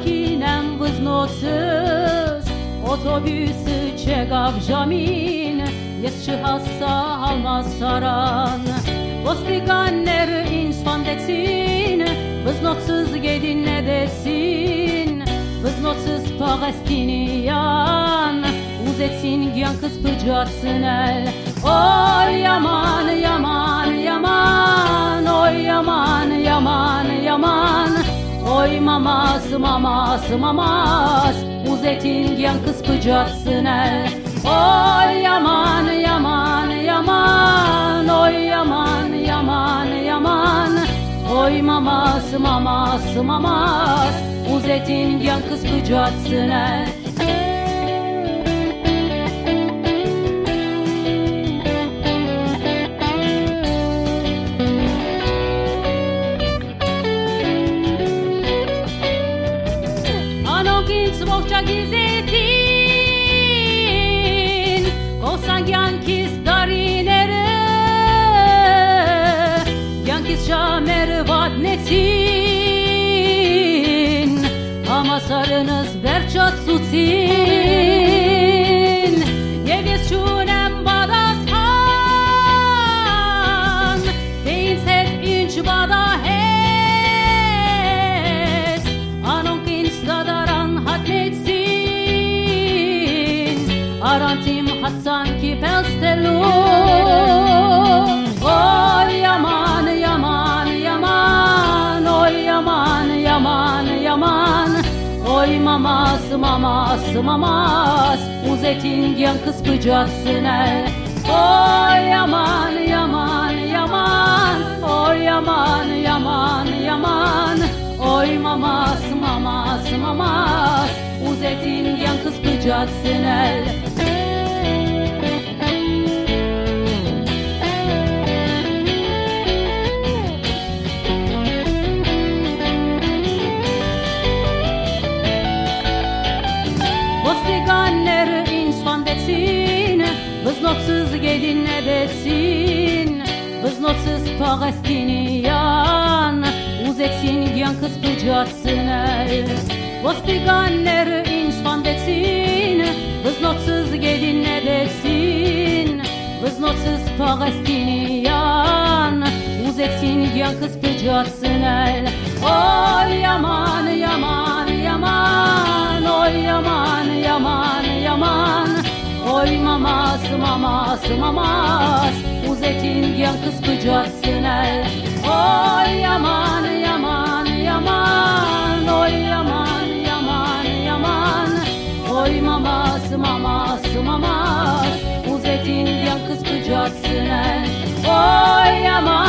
kinem vznocys, otobüsy czeka w żamin, jeszcze hassa almasaran. Vostiganner insfandetsin, vznocys gedin ne desin, vznocys Palestiniyan, uzetsin gyan kız pıcatsın el. Oy yaman yaman yaman, oy yaman yaman yaman, oy mamas mamas mamas, uzetin gyan kız pıcatsın el. Oy yaman yaman yaman, oy yaman yaman yaman, oy mamas mamas mamas, uzetin gyan kız pıcatsın el. Svokča gizetin, kosan yankis darinere, yankis şamer vadnetin, ama sarınız berçat sutsin, yeviz şunem badas han, deyin set inç bada hes, anon kinç dadaran Arantim hatsan ki pelstelu. Oy yaman yaman yaman, oy yaman yaman yaman, oy mamas mamas mamas, uzetin gyan kız pıcatsın el. Oy yaman yaman yaman, oy yaman yaman yaman, oy mamas mamas mamas, uzetin gyan kız pıcatsın el. Vostiganner insfandetsin, vznocys gedin ne desin, vznocys Palestiniyan, uzetsin gyan kız pıcatsın el. Vostiganner insfandetsin, vznocys gedin ne desin, vznocys Palestiniyan, uzetsin gyan kız pıcatsın el. Oy yaman yaman yaman, oy yaman yaman yaman, oy mamas mamas mamas, uzetin gyan kız pıcatsın el. Oy yaman yaman yaman, oy yaman yaman yaman, oy mamas mamas mamas, uzetin gyan kız pıcatsın el. Oy yaman